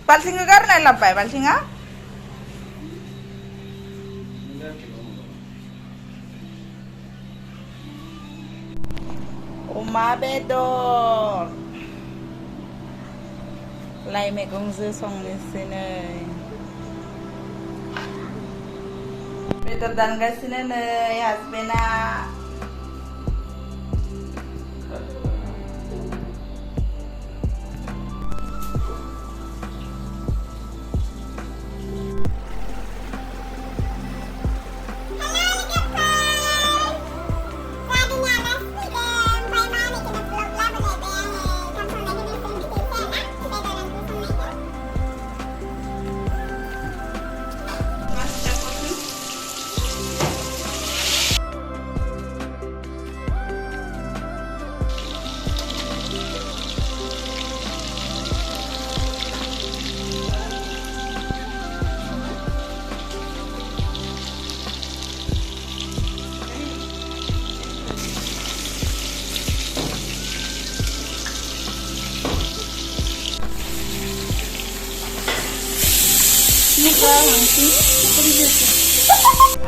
बाल्थिंखौ गारनाय लाबोबाय बाल्थिङा अमा बेदर लाइ मैगंजों संनोसै नै बेदर दानगासिनो नै हासबेन्डआ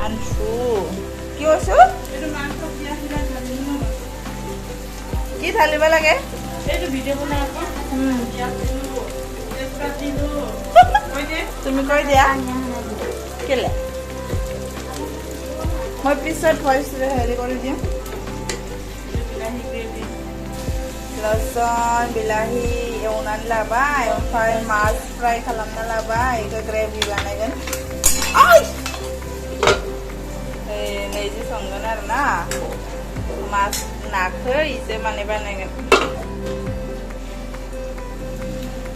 Ansu, kiyosu? Ki thali ba lage? Eto video banai ako. Tumi koi dia? Kele? Moi pisot voice re heri kori diam. Lason, bilahi, eunan labai, omphay mas fry kalamna labai, ke gravy banaigan. Ay! Neji songgan arna, mas nakhe ise mane banaigan.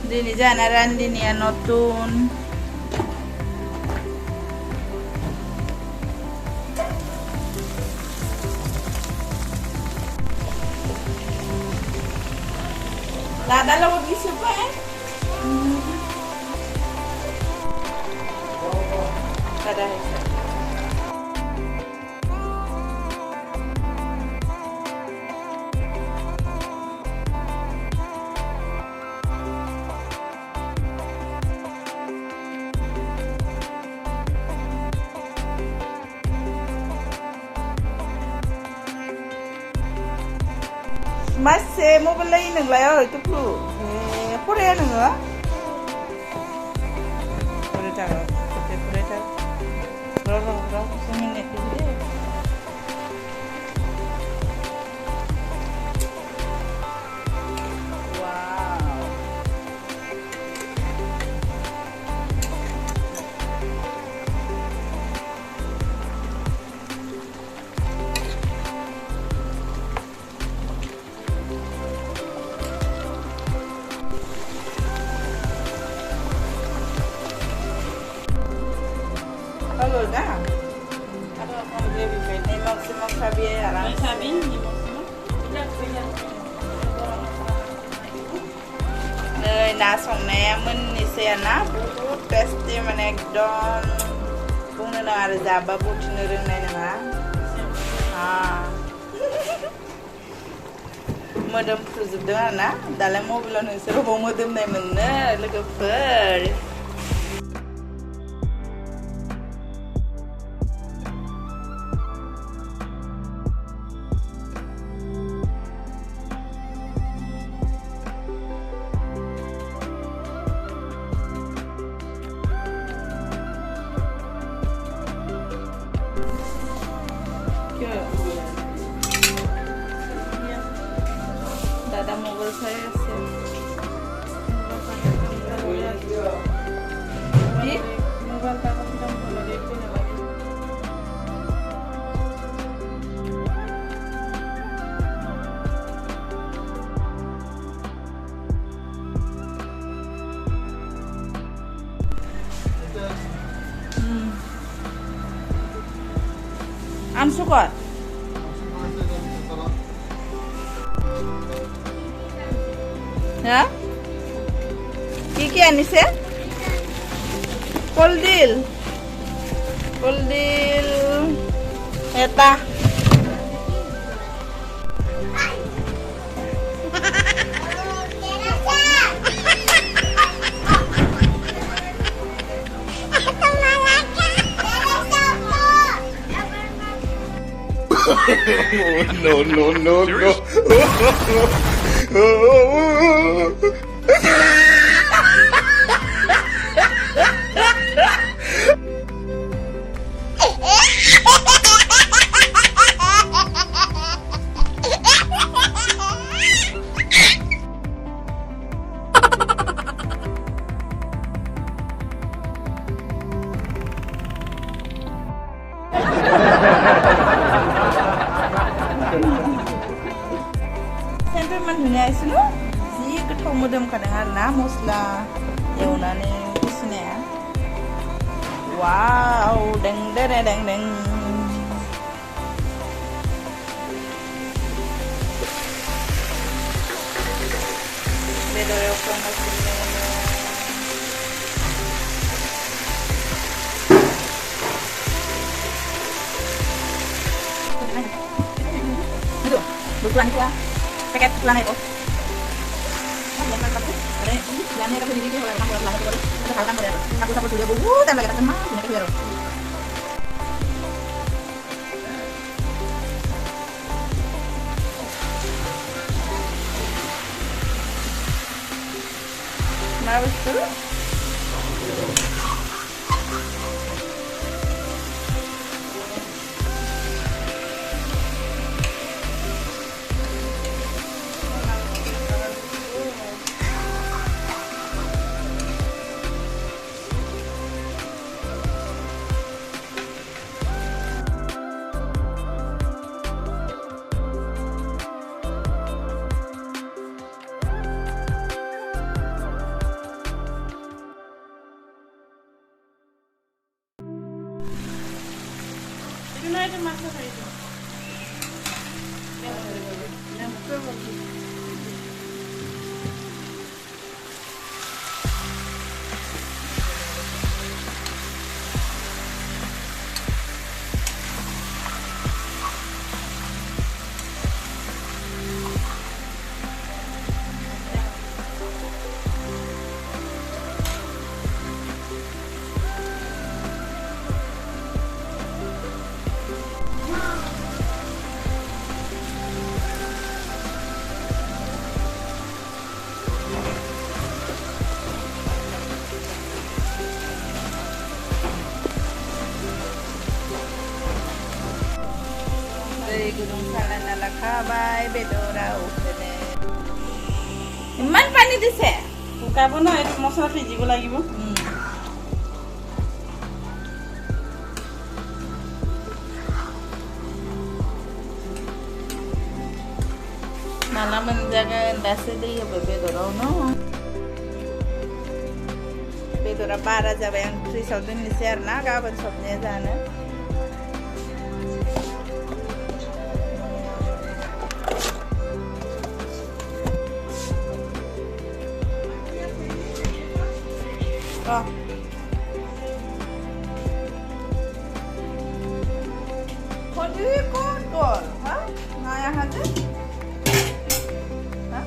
Dini janaran dini notun. Dada lo bisa pa Dada bisa. Mas mau beli neng lah itu dulu. Pura ya neng lah. Pura cakap, pura cakap. Roh, seminit itu. Wow. Halo dah. Ada apa dia bikin? Ini maksimum sabi ya lah. Sabi ni maksimum. Tidak punya. Nih nasongnya men ni saya बहुत tasty माने एकदम बुंनो नाङा आरो जाबा बुथिनो रोंनाय नङा मोदोमफ्रुजोबदों आरो ना दालाय मबाइलाव नोंसोर बबाव मोदोमनाय मोननो लोगोफोर Dada mobil saya sih. Mobil takut campur lagi punya lagi. Ansu kok? Ya? Kiki anise? Koldil. Eta. no, no, no, no. Sentimen dunia itu sih ketemu modem kadang na musla ewnane bisnya. Wow, deng deng deng deng. Bedo yo kong kasih. Bukan ya, paket celana itu. Ada celana yang kasih oleh orang tua itu. Kita katakan pada aku sampai sudah buku, tambah kita semua punya kira. Nah, betul. Günaydın masaydı. Gunung Salana Lakabay, Bedora, Ukene. Iman pani dise. শুকাব ন এইটো মছলা সিজিব লাগিব Malah menjaga dasi dia Bedora no. Bedora para jabe yang 3000 ni share na kapan sobnya jana. Oh. Kodi kotor, ha? Naya hati? Ha?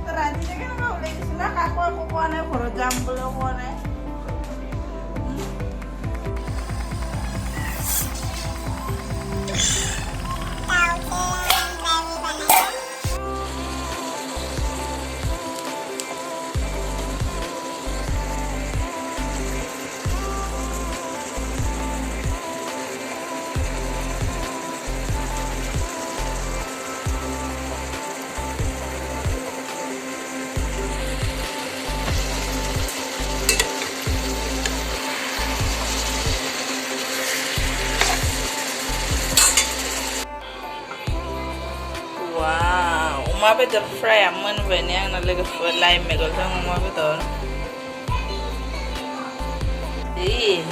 Teradi kan mau lagi sudah aku kuane koro jambul kuane. Wow, uma betul fry aman banyak nak lagi lain megol sama uma betul. Ih.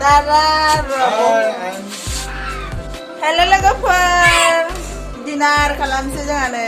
Tara, hello' लोगोफोर दिनार खालामसै जोंहा नै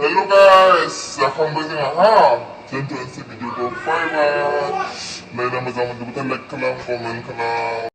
Hello guys, welcome back to Jangan si video ko. Bye bye. Lain nama zaman kita like kalam, komen kalam.